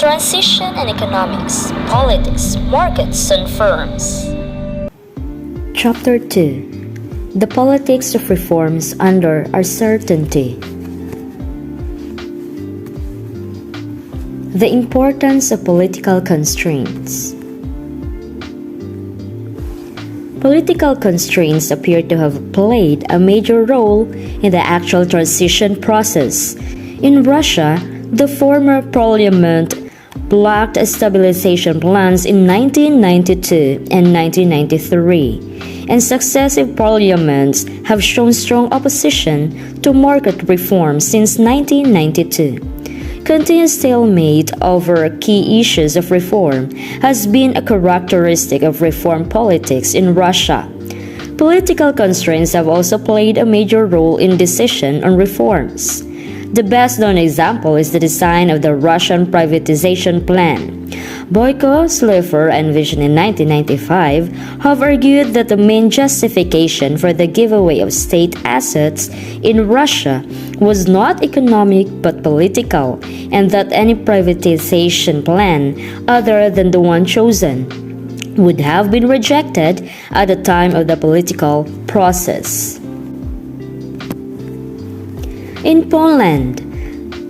Transition in economics, politics, markets, and firms. Chapter 2: The Politics of Reforms Under Uncertainty. The importance of political constraints. Political constraints appear to have played a major role in the actual transition process. In Russia, the former parliament blocked stabilization plans in 1992 and 1993, and successive parliaments have shown strong opposition to market reform since 1992. Continued stalemate over key issues of reform has been a characteristic of reform politics in Russia. Political constraints have also played a major role in decision on reforms. The best-known example is the design of the Russian privatization plan. Boyko, Slipher, and Vision in 1995 have argued that the main justification for the giveaway of state assets in Russia was not economic but political, and that any privatization plan other than the one chosen would have been rejected at the time of the political process. In Poland,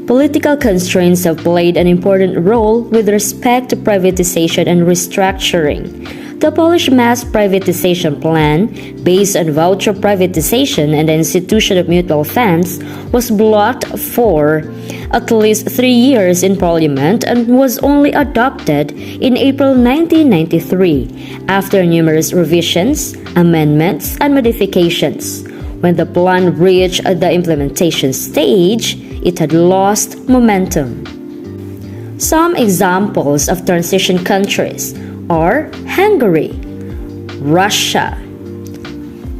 political constraints have played an important role with respect to privatization and restructuring. The Polish mass privatization plan, based on voucher privatization and the institution of mutual funds, was blocked for at least 3 years in Parliament and was only adopted in April 1993 after numerous revisions, amendments, and modifications. When the plan reached the implementation stage, it had lost momentum. Some examples of transition countries are Hungary, Russia,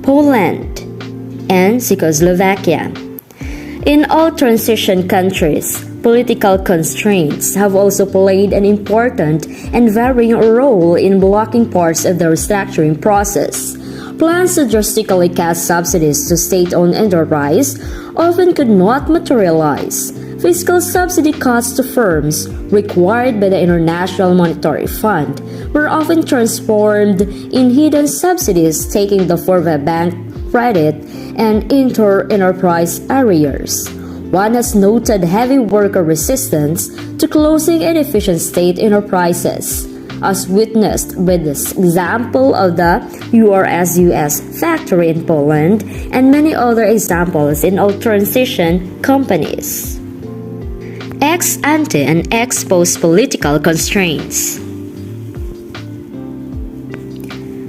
Poland, and Czechoslovakia. In all transition countries, political constraints have also played an important and varying role in blocking parts of the restructuring process. Plans to drastically cut subsidies to state-owned enterprise often could not materialize. Fiscal subsidy cuts to firms required by the International Monetary Fund were often transformed in hidden subsidies taking the form of bank credit and inter-enterprise arrears. One has noted heavy worker resistance to closing inefficient state enterprises, as witnessed by this example of the URSUS factory in Poland and many other examples in all transition companies. Ex ante and ex post political constraints.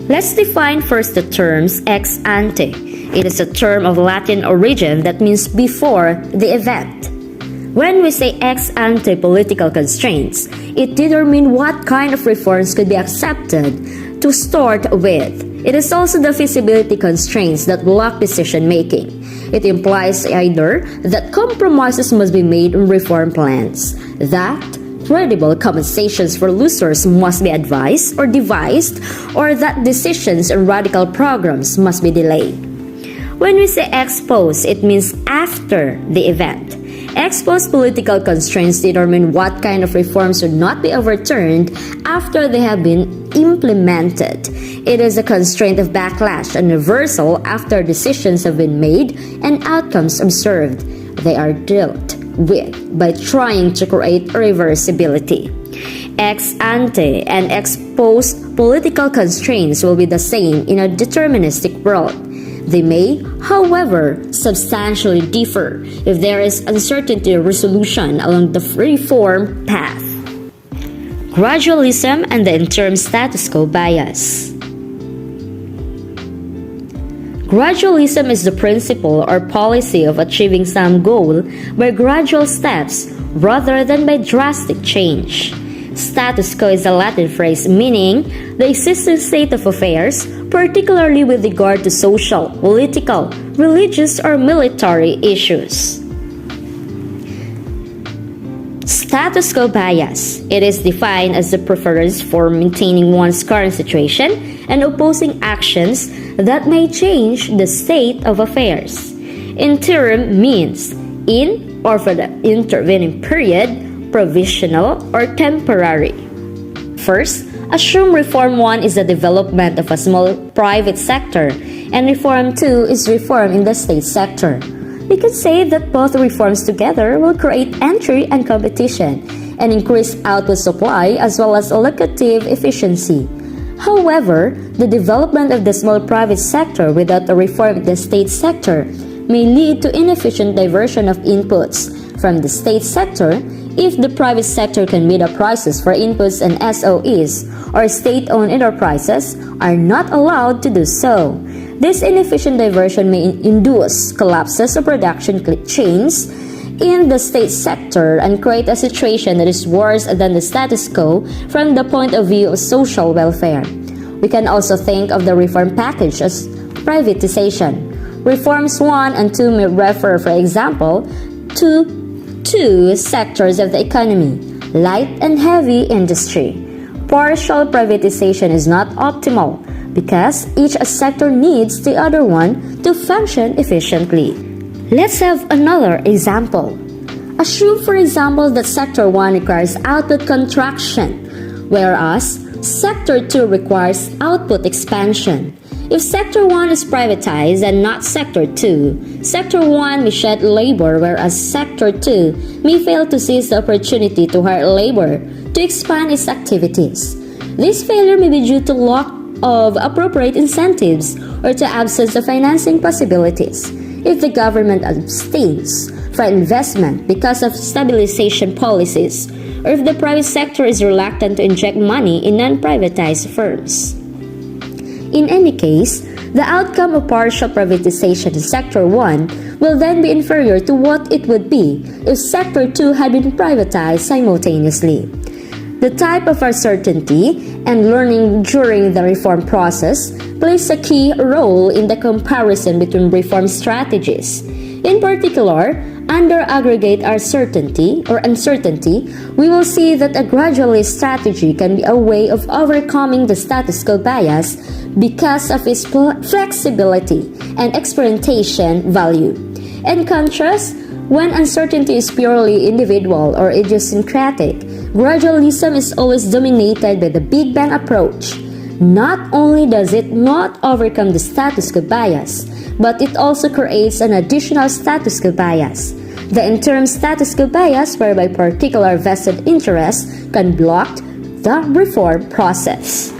Let's define first the terms ex ante. It is a term of Latin origin that means before the event. When we say ex ante political constraints, it determines what kind of reforms could be accepted to start with. It is also the feasibility constraints that block decision making. It implies either that compromises must be made on reform plans, that credible compensations for losers must be advised or devised, or that decisions on radical programs must be delayed. When we say ex post, it means after the event. Ex post political constraints determine what kind of reforms should not be overturned after they have been implemented. It is a constraint of backlash and reversal after decisions have been made and outcomes observed. They are dealt with by trying to create reversibility. Ex ante and ex post political constraints will be the same in a deterministic world. They may, however, substantially differ if there is uncertainty resolution along the reform path. Gradualism and the interim status quo bias. Gradualism is the principle or policy of achieving some goal by gradual steps rather than by drastic change. Status quo is a Latin phrase meaning the existing state of affairs, particularly with regard to social, political, religious, or military issues. Status quo bias. It is defined as the preference for maintaining one's current situation and opposing actions that may change the state of affairs. Interim means in or for the intervening period, provisional or temporary. First, assume Reform 1 is the development of a small private sector and Reform 2 is reform in the state sector. We could say that both reforms together will create entry and competition and increase output supply as well as allocative efficiency. However, the development of the small private sector without a reform in the state sector may lead to inefficient diversion of inputs from the state sector if the private sector can meet the prices for inputs and SOEs, or state-owned enterprises are not allowed to do so. This inefficient diversion may induce collapses of production chains in the state sector and create a situation that is worse than the status quo from the point of view of social welfare. We can also think of the reform package as privatization. Reforms 1 and 2 may refer, for example, to two sectors of the economy, light and heavy industry. Partial privatization is not optimal because each sector needs the other one to function efficiently. Let's have another example. Assume, for example, that Sector 1 requires output contraction, whereas Sector 2 requires output expansion. If Sector 1 is privatized and not Sector 2, Sector 1 may shed labor whereas Sector 2 may fail to seize the opportunity to hire labor to expand its activities. This failure may be due to lack of appropriate incentives or to absence of financing possibilities. If the government abstains from investment because of stabilization policies, or if the private sector is reluctant to inject money in non-privatized firms. In any case, the outcome of partial privatization in Sector 1 will then be inferior to what it would be if Sector 2 had been privatized simultaneously. The type of uncertainty and learning during the reform process plays a key role in the comparison between reform strategies. In particular, under aggregate uncertainty, we will see that a gradualist strategy can be a way of overcoming the status quo bias because of its flexibility and experimentation value. In contrast, when uncertainty is purely individual or idiosyncratic, gradualism is always dominated by the Big Bang approach. Not only does it not overcome the status quo bias, but it also creates an additional status quo bias, the interim status quo bias whereby particular vested interests can block the reform process.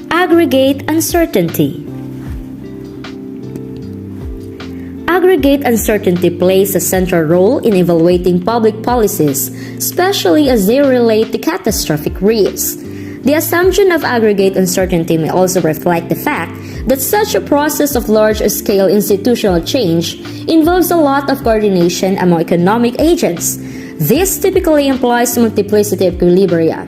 Aggregate uncertainty. Aggregate uncertainty plays a central role in evaluating public policies, especially as they relate to catastrophic risks. The assumption of aggregate uncertainty may also reflect the fact that such a process of large-scale institutional change involves a lot of coordination among economic agents. This typically implies multiplicity of equilibria,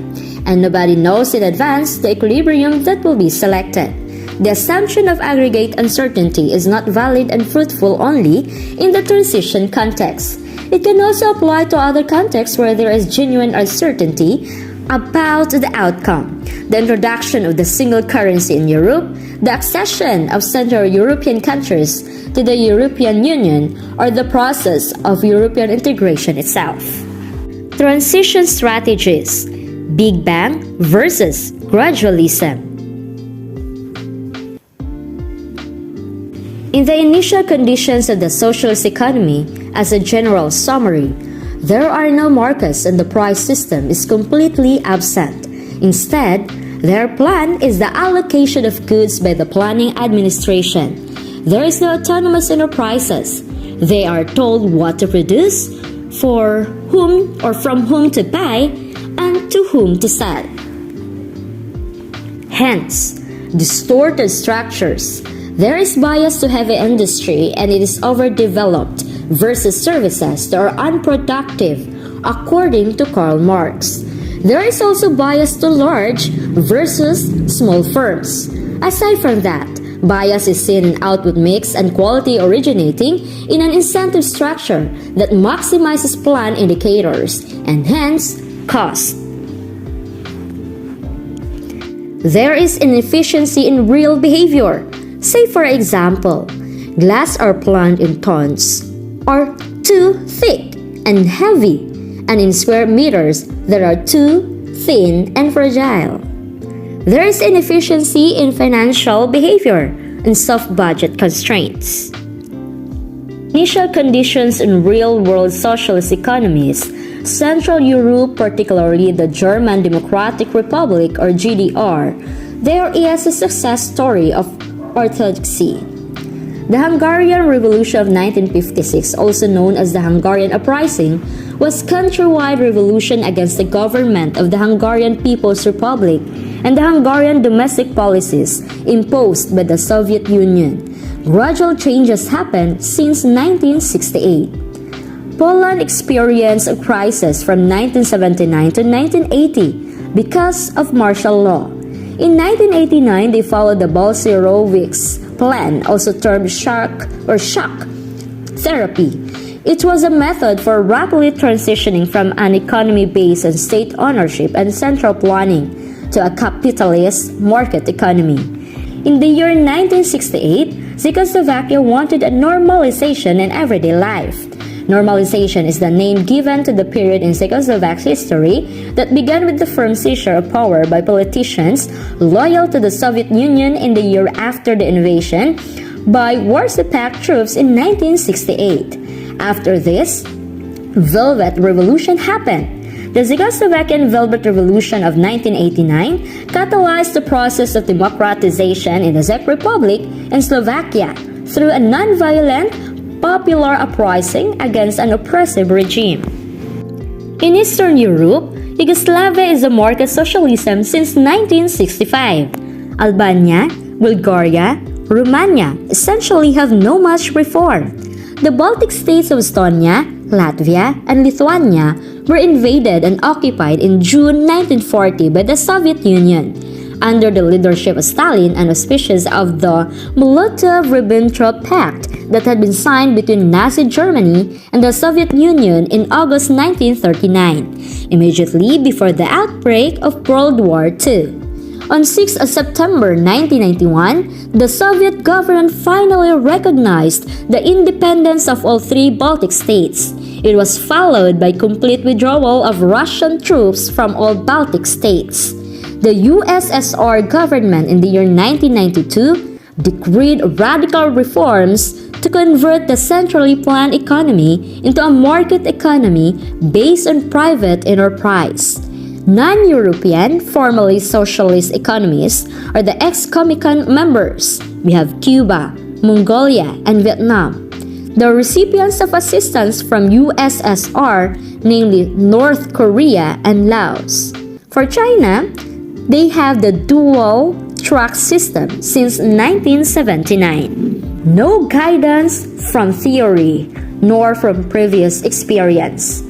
and nobody knows in advance the equilibrium that will be selected. The assumption of aggregate uncertainty is not valid and fruitful only in the transition context. It can also apply to other contexts where there is genuine uncertainty about the outcome. The introduction of the single currency in Europe, the accession of Central European countries to the European Union, or the process of European integration itself. Transition strategies: Big Bang versus gradualism. In the initial conditions of the socialist economy, as a general summary, there are no markets and the price system is completely absent. Instead, their plan is the allocation of goods by the planning administration. There is no autonomous enterprises. They are told what to produce, for whom or from whom to buy, and to whom to sell. Hence, distorted structures. There is bias to heavy industry and it is overdeveloped versus services that are unproductive, according to Karl Marx. There is also bias to large versus small firms. Aside from that, bias is seen in output mix and quality originating in an incentive structure that maximizes plan indicators and hence cost. There is inefficiency in real behavior. Say for example, glass are planned in tons, are too thick and heavy, and in square meters that are too thin and fragile. There is inefficiency in financial behavior and soft budget constraints. Initial conditions in real-world socialist economies, Central Europe, particularly the German Democratic Republic or GDR, there is a success story of orthodoxy. The Hungarian Revolution of 1956, also known as the Hungarian Uprising, was a countrywide revolution against the government of the Hungarian People's Republic and the Hungarian domestic policies imposed by the Soviet Union. Gradual changes happened since 1968. Poland experienced a crisis from 1979 to 1980 because of martial law. In 1989, they followed the Balcerovic's plan, also termed shock therapy. It was a method for rapidly transitioning from an economy based on state ownership and central planning to a capitalist market economy. In the year 1968, Czechoslovakia wanted a normalization in everyday life. Normalization is the name given to the period in Czechoslovak history that began with the firm seizure of power by politicians loyal to the Soviet Union in the year after the invasion by Warsaw-Pact troops in 1968. After this, Velvet Revolution happened. The Czechoslovakian Velvet Revolution of 1989 catalyzed the process of democratization in the Czech Republic and Slovakia through a non-violent popular uprising against an oppressive regime. In Eastern Europe, Yugoslavia is a market socialism since 1965. Albania, Bulgaria, Romania essentially have no much reform. The Baltic states of Estonia, Latvia, and Lithuania were invaded and occupied in June 1940 by the Soviet Union. Under the leadership of Stalin and auspices of the Molotov-Ribbentrop Pact that had been signed between Nazi Germany and the Soviet Union in August 1939, immediately before the outbreak of World War II. On 6 September 1991, the Soviet government finally recognized the independence of all three Baltic states. It was followed by complete withdrawal of Russian troops from all Baltic states. The USSR government in the year 1992 decreed radical reforms to convert the centrally planned economy into a market economy based on private enterprise. Non-European, formerly socialist economies are the ex-Comecon members. We have Cuba, Mongolia, and Vietnam. The recipients of assistance from USSR, namely North Korea and Laos. For China, they have the dual track system since 1979. No guidance from theory nor from previous experience.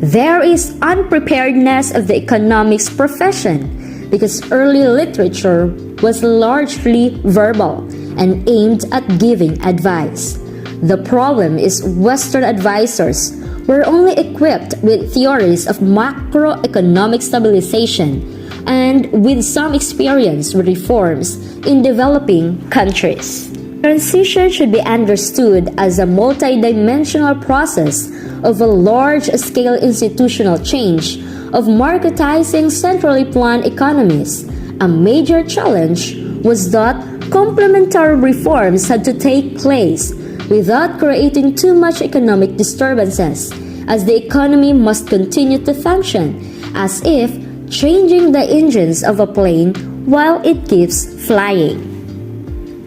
There is unpreparedness of the economics profession because early literature was largely verbal and aimed at giving advice. The problem is Western advisors were only equipped with theories of macroeconomic stabilization and with some experience with reforms in developing countries. Transition should be understood as a multidimensional process of a large-scale institutional change of marketizing centrally planned economies. A major challenge was that complementary reforms had to take place without creating too much economic disturbances, as the economy must continue to function as if changing the engines of a plane while it keeps flying.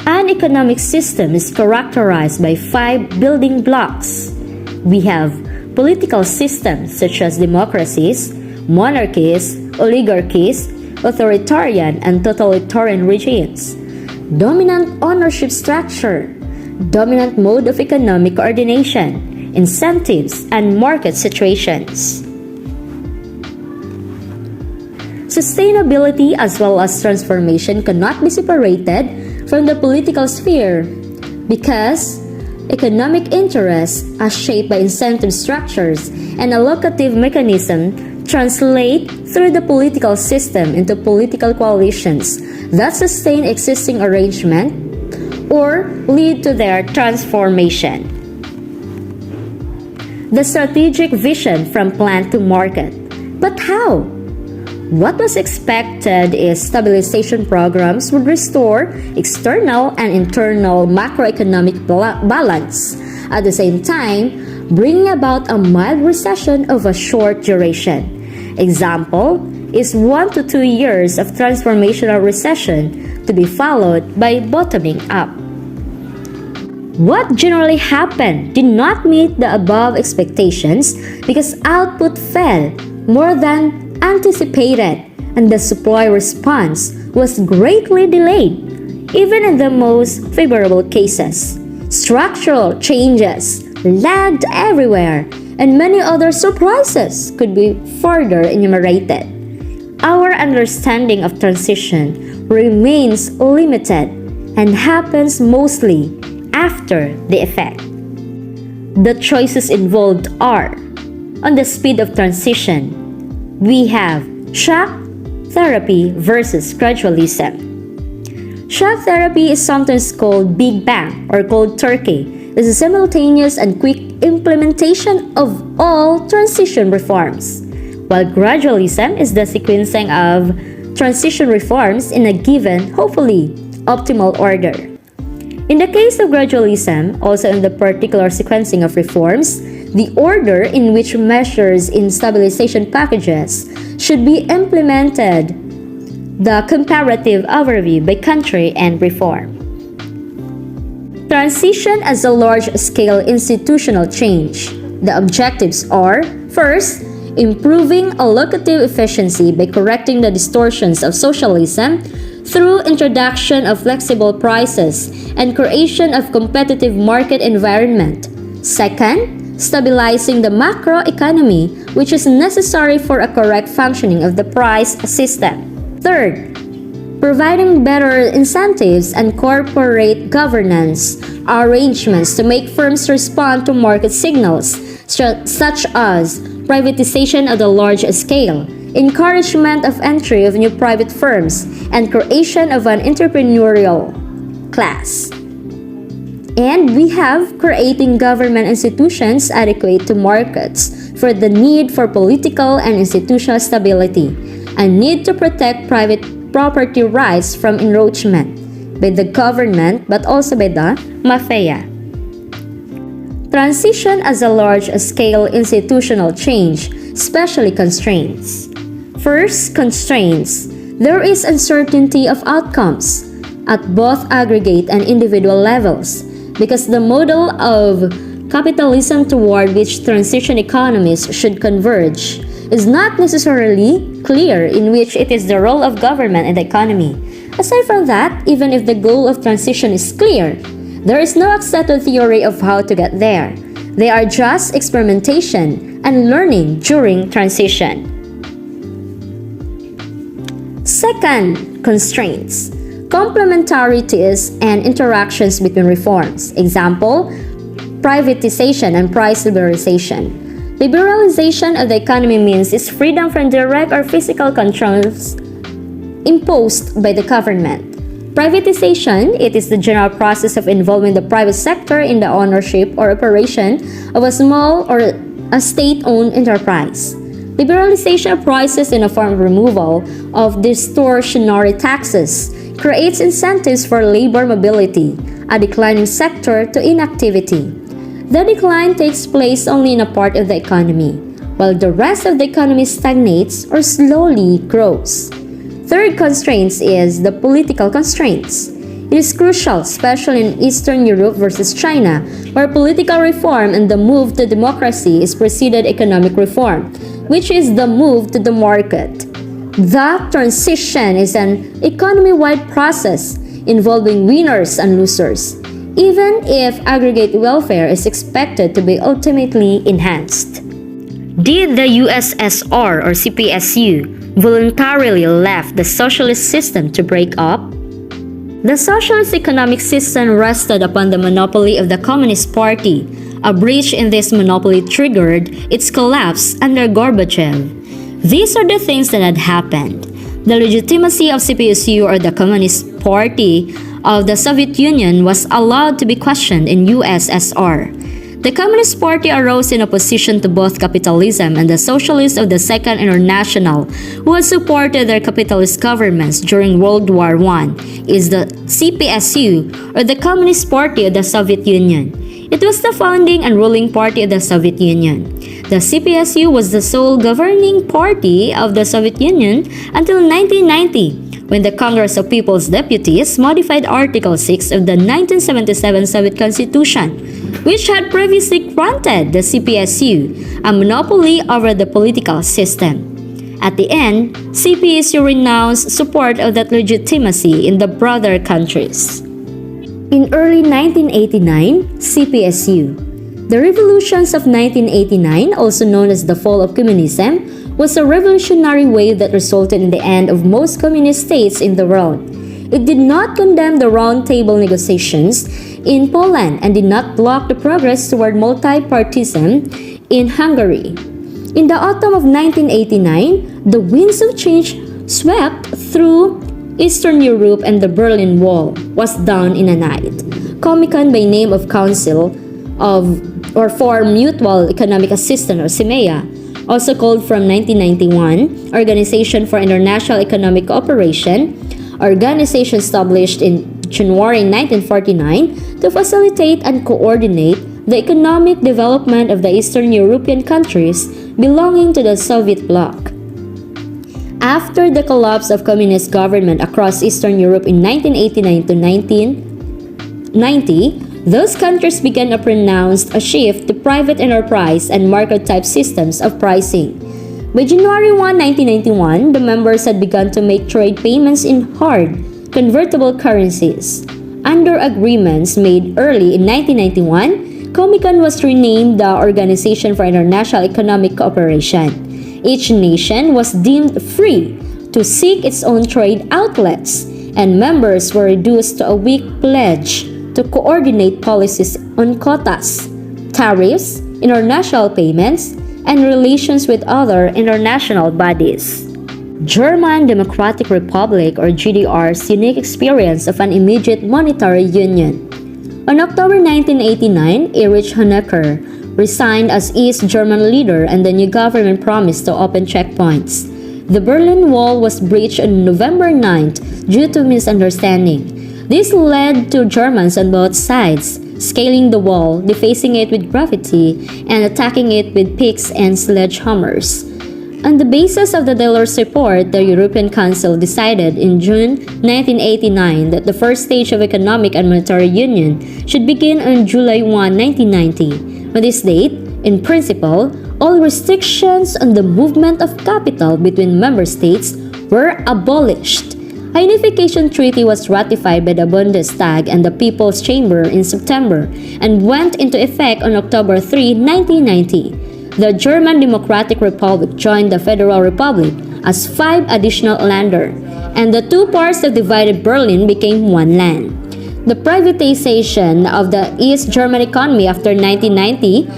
An economic system is characterized by 5 building blocks. We have political systems such as democracies, monarchies, oligarchies, authoritarian and totalitarian regimes, dominant ownership structure, dominant mode of economic coordination, incentives, and market situations. Sustainability as well as transformation cannot be separated from the political sphere because economic interests are shaped by incentive structures and allocative mechanism translate through the political system into political coalitions that sustain existing arrangement or lead to their transformation. the strategic vision from plan to market. But how? What was expected is stabilization programs would restore external and internal macroeconomic balance, at the same time bringing about a mild recession of a short duration. Example is 1 to 2 years of transformational recession to be followed by bottoming up. What generally happened did not meet the above expectations because output fell more than anticipated and the supply response was greatly delayed, even in the most favorable cases. Structural changes lagged everywhere, and many other surprises could be further enumerated. Our understanding of transition remains limited and happens mostly after the effect. The choices involved are: on the speed of transition, we have shock therapy versus gradualism. Shock therapy is sometimes called Big Bang or cold turkey. It's a simultaneous and quick implementation of all transition reforms, while gradualism is the sequencing of transition reforms in a given, hopefully, optimal order. In the case of gradualism, also in the particular sequencing of reforms, the order in which measures in stabilization packages should be implemented, the comparative overview by country and reform. Transition as a large-scale institutional change. The objectives are: first, improving allocative efficiency by correcting the distortions of socialism through introduction of flexible prices and creation of competitive market environment. Second, stabilizing the macroeconomy, which is necessary for a correct functioning of the price system. Third, providing better incentives and corporate governance arrangements to make firms respond to market signals, such as privatization at a large scale, encouragement of entry of new private firms, and creation of an entrepreneurial class. And we have creating government institutions adequate to markets for the need for political and institutional stability, and need to protect private property rights from encroachment by the government but also by the mafia. Transition as a large-scale institutional change, especially constraints. First, constraints. There is uncertainty of outcomes at both aggregate and individual levels because the model of capitalism toward which transition economies should converge is not necessarily clear, in which it is the role of government and the economy. Aside from that, even if the goal of transition is clear, there is no accepted theory of how to get there. They are just experimentation and learning during transition. Second, constraints. Complementarities and interactions between reforms. Example, privatization and price liberalization. Liberalization of the economy means its freedom from direct or physical controls imposed by the government. Privatization, it is the general process of involving the private sector in the ownership or operation of a small or a state-owned enterprise. Liberalization of prices in a form of removal of distortionary taxes creates incentives for labor mobility, a declining sector to inactivity. The decline takes place only in a part of the economy, while the rest of the economy stagnates or slowly grows. Third constraints is the political constraints. It is crucial, especially in Eastern Europe versus China, where political reform and the move to democracy is preceded economic reform, which is the move to the market. The transition is an economy-wide process involving winners and losers, even if aggregate welfare is expected to be ultimately enhanced. Did the USSR or CPSU voluntarily left the socialist system to break up? The socialist economic system rested upon the monopoly of the Communist Party. A breach in this monopoly triggered its collapse under Gorbachev. These are the things that had happened. The legitimacy of CPSU or the Communist Party of the Soviet Union was allowed to be questioned in USSR. The Communist Party arose in opposition to both capitalism and the Socialists of the Second International, who had supported their capitalist governments during World War I, is the CPSU, or the Communist Party of the Soviet Union. It was the founding and ruling party of the Soviet Union. The CPSU was the sole governing party of the Soviet Union until 1990, when the Congress of People's Deputies modified Article 6 of the 1977 Soviet Constitution, which had previously granted the CPSU a monopoly over the political system. At the end, CPSU renounced support of that legitimacy in the brother countries. In early 1989, CPSU. The revolutions of 1989, also known as the fall of communism, was a revolutionary wave that resulted in the end of most communist states in the world. It did not condemn the round table negotiations in Poland and did not block the progress toward multi-partyism in Hungary. In the autumn of 1989, the winds of change swept through Eastern Europe and the Berlin Wall was down in a night. Comecon, by name of Council for Mutual Economic Assistance, or CMEA, also called from 1991, Organization for International Economic Cooperation, organization established in January 1949 to facilitate and coordinate the economic development of the Eastern European countries belonging to the Soviet bloc. After the collapse of communist government across Eastern Europe in 1989 to 1990, those countries began a pronounced shift to private enterprise and market-type systems of pricing. By January 1, 1991, the members had begun to make trade payments in hard, convertible currencies. Under agreements made early in 1991, Comecon was renamed the Organization for International Economic Cooperation. Each nation was deemed free to seek its own trade outlets, and members were reduced to a weak pledge to coordinate policies on quotas, tariffs, international payments, and relations with other international bodies. German Democratic Republic, or GDR's unique experience of an immediate monetary union. On October 1989, Erich Honecker resigned as East German leader and the new government promised to open checkpoints. The Berlin Wall was breached on November 9th due to misunderstanding. This led to Germans on both sides scaling the wall, defacing it with graffiti, and attacking it with picks and sledgehammers. On the basis of the Delors report, the European Council decided in June 1989 that the first stage of economic and monetary union should begin on July 1, 1990. On this date, in principle, all restrictions on the movement of capital between member states were abolished. A unification treaty was ratified by the Bundestag and the People's Chamber in September and went into effect on October 3, 1990. The German Democratic Republic joined the Federal Republic as 5 additional Länder, and the two parts that divided Berlin became one land. The privatization of the East German economy after 1990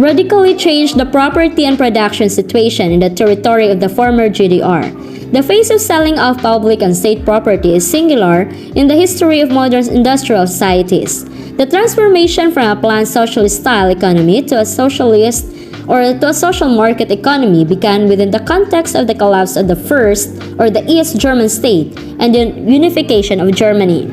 radically changed the property and production situation in the territory of the former GDR. The phase of selling off public and state property is singular in the history of modern industrial societies. The transformation from a planned socialist-style economy to a socialist or to a social market economy began within the context of the collapse of the first or the East German state and the unification of Germany.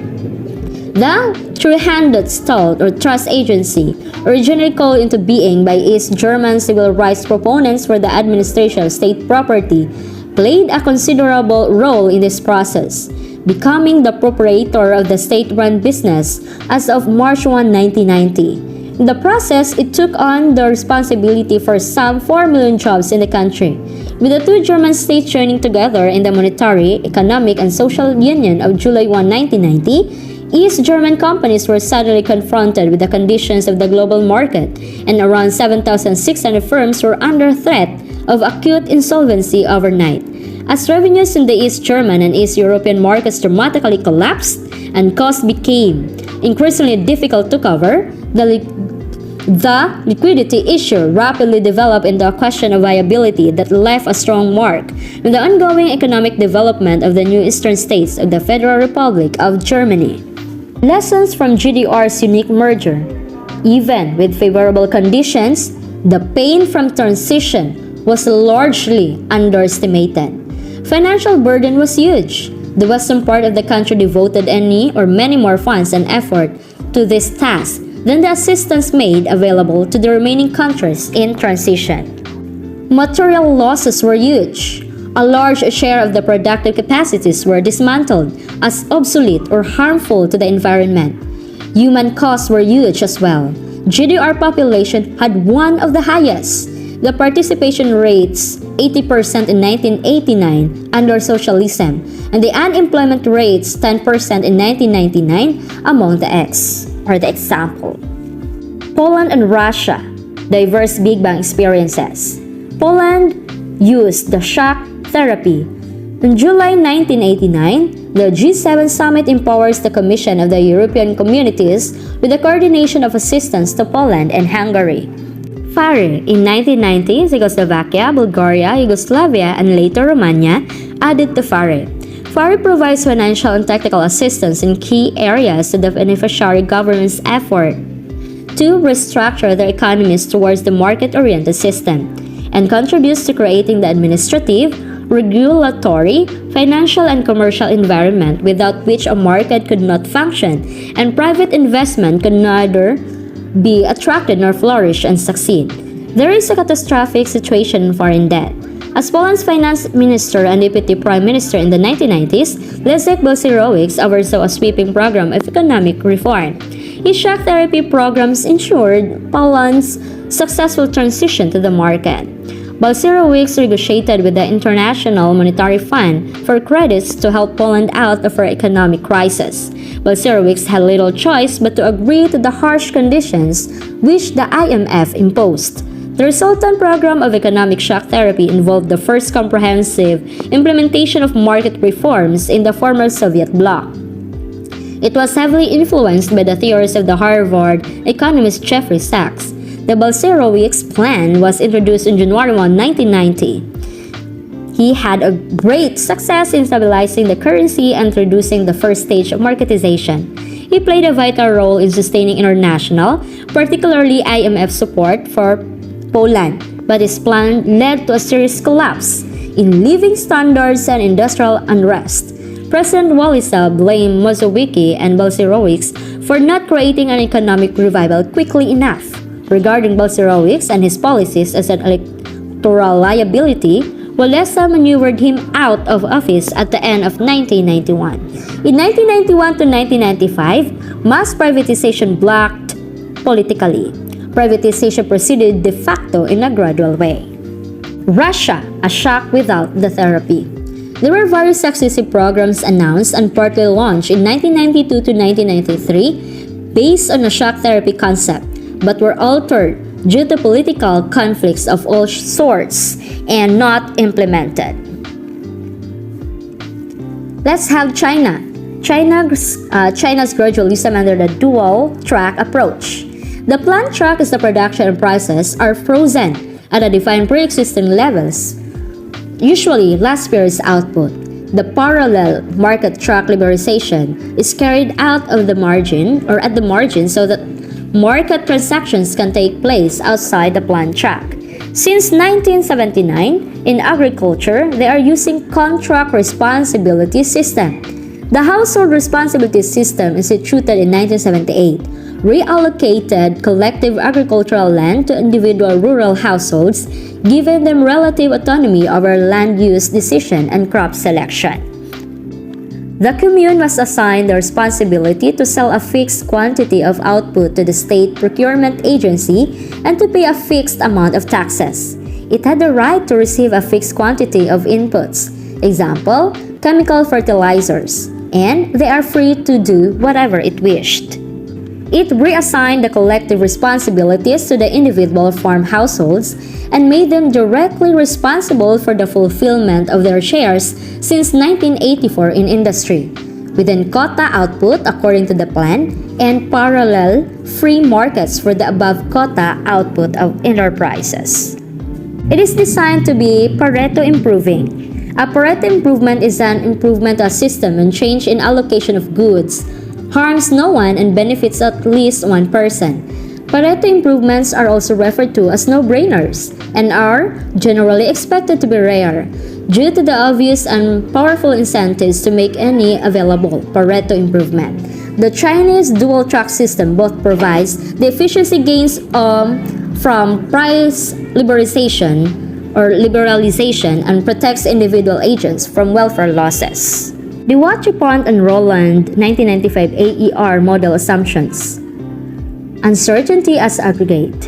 The Three-Handed Staat, or trust agency, originally called into being by East German civil rights proponents for the administration of state property, played a considerable role in this process, becoming the proprietor of the state-run business as of March 1, 1990. In the process, it took on the responsibility for some 4 million jobs in the country. With the two German states joining together in the Monetary, Economic, and Social Union of July 1, 1990, East German companies were suddenly confronted with the conditions of the global market, and around 7,600 firms were under threat of acute insolvency overnight. As revenues in the East German and East European markets dramatically collapsed and costs became increasingly difficult to cover, the liquidity issue rapidly developed into a question of viability that left a strong mark on the ongoing economic development of the new eastern states of the Federal Republic of Germany. Lessons from GDR's unique merger. Even with favorable conditions, the pain from transition was largely underestimated. Financial burden was huge. The western part of the country devoted any or many more funds and effort to this task than the assistance made available to the remaining countries in transition. Material losses were huge. A large share of the productive capacities were dismantled as obsolete or harmful to the environment. Human costs were huge as well. GDR population had one of the highest. The participation rates 80% in 1989 under socialism, and the unemployment rates 10% in 1999 among the example. Poland and Russia, diverse Big Bang experiences. Poland used the shock therapy. In July 1989, the G7 summit empowers the Commission of the European Communities with the coordination of assistance to Poland and Hungary. FARE in 1990, Czechoslovakia, Bulgaria, Yugoslavia, and later Romania added to FARE. FARE provides financial and technical assistance in key areas to the beneficiary government's effort to restructure their economies towards the market-oriented system, and contributes to creating the administrative, regulatory, financial, and commercial environment without which a market could not function and private investment could neither be attracted nor flourish and succeed. There is a catastrophic situation in foreign debt. As Poland's finance minister and deputy prime minister in the 1990s, Leszek Balcerowicz oversaw a sweeping program of economic reform. His shock therapy programs ensured Poland's successful transition to the market. Balcerowicz negotiated with the International Monetary Fund for credits to help Poland out of her economic crisis. Balcerowicz had little choice but to agree to the harsh conditions which the IMF imposed. The resultant program of economic shock therapy involved the first comprehensive implementation of market reforms in the former Soviet bloc. It was heavily influenced by the theories of the Harvard economist Jeffrey Sachs. The Balcerowicz plan was introduced in January 1, 1990. He had a great success in stabilizing the currency and introducing the first stage of marketization. He played a vital role in sustaining international, particularly IMF support for Poland, but his plan led to a serious collapse in living standards and industrial unrest. President Wałęsa blamed Morawiecki and Balcerowicz for not creating an economic revival quickly enough. Regarding Balcerowicz and his policies as an electoral liability, Wałęsa maneuvered him out of office at the end of 1991. In 1991 to 1995, mass privatization blocked politically. Privatization proceeded de facto in a gradual way. Russia, a shock without the therapy. There were various successive programs announced and partly launched in 1992 to 1993 based on a shock therapy concept, but were altered due to political conflicts of all sorts and not implemented. Let's have China. China's gradualism under the dual-track approach. The planned track is the production and prices are frozen at a defined pre-existing levels, usually last year's output. The parallel market track liberalization is carried out of the margin or at the margin so that market transactions can take place outside the planned track. Since 1979, in agriculture, they are using contract responsibility system. The household responsibility system instituted in 1978 reallocated collective agricultural land to individual rural households, giving them relative autonomy over land use decision and crop selection. The commune was assigned the responsibility to sell a fixed quantity of output to the state procurement agency and to pay a fixed amount of taxes. It had the right to receive a fixed quantity of inputs, example, chemical fertilizers, and they are free to do whatever it wished. It reassigned the collective responsibilities to the individual farm households and made them directly responsible for the fulfillment of their shares since 1984 in industry, within quota output according to the plan, and parallel free markets for the above quota output of enterprises. It is designed to be Pareto improving. A Pareto improvement is an improvement to a system and change in allocation of goods, harms no one and benefits at least one person. Pareto improvements are also referred to as no-brainers and are generally expected to be rare due to the obvious and powerful incentives to make any available Pareto improvement. The Chinese dual-track system both provides the efficiency gains from price liberalization and protects individual agents from welfare losses. The Watripont and Roland 1995 AER model assumptions. Uncertainty as aggregate,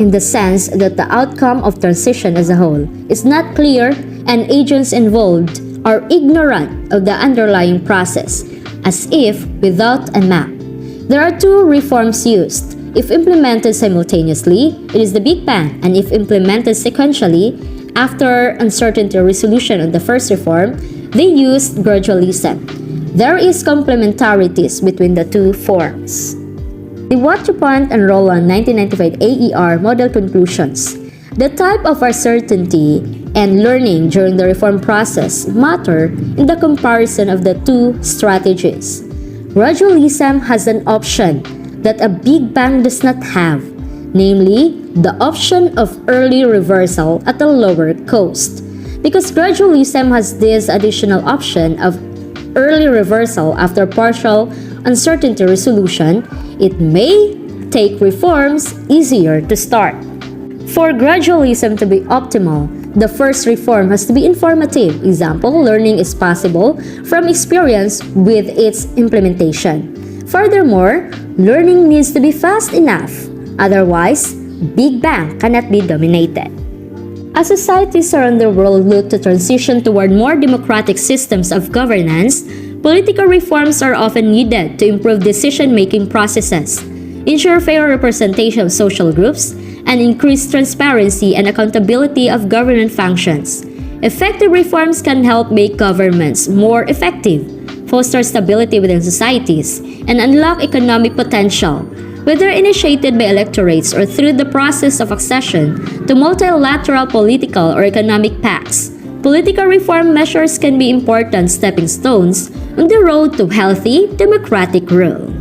in the sense that the outcome of transition as a whole is not clear and agents involved are ignorant of the underlying process, as if without a map. There are two reforms used. If implemented simultaneously, it is the Big Bang, and if implemented sequentially, after uncertainty resolution of the first reform, they used gradualism. There is complementarities between the two forms. The Watripont and Roland 1995 AER model conclusions. The type of uncertainty and learning during the reform process matter in the comparison of the two strategies. Gradualism has an option that a Big Bang does not have, namely the option of early reversal at a lower cost. Because gradualism has this additional option of early reversal after partial uncertainty resolution, it may take reforms easier to start. For gradualism to be optimal, the first reform has to be informative. Example, learning is possible from experience with its implementation. Furthermore, learning needs to be fast enough. Otherwise, Big Bang cannot be dominated. As societies around the world look to transition toward more democratic systems of governance, political reforms are often needed to improve decision-making processes, ensure fair representation of social groups, and increase transparency and accountability of government functions. Effective reforms can help make governments more effective, foster stability within societies, and unlock economic potential, whether initiated by electorates or through the process of accession to multilateral political or economic pacts. Political reform measures can be important stepping stones on the road to healthy democratic rule.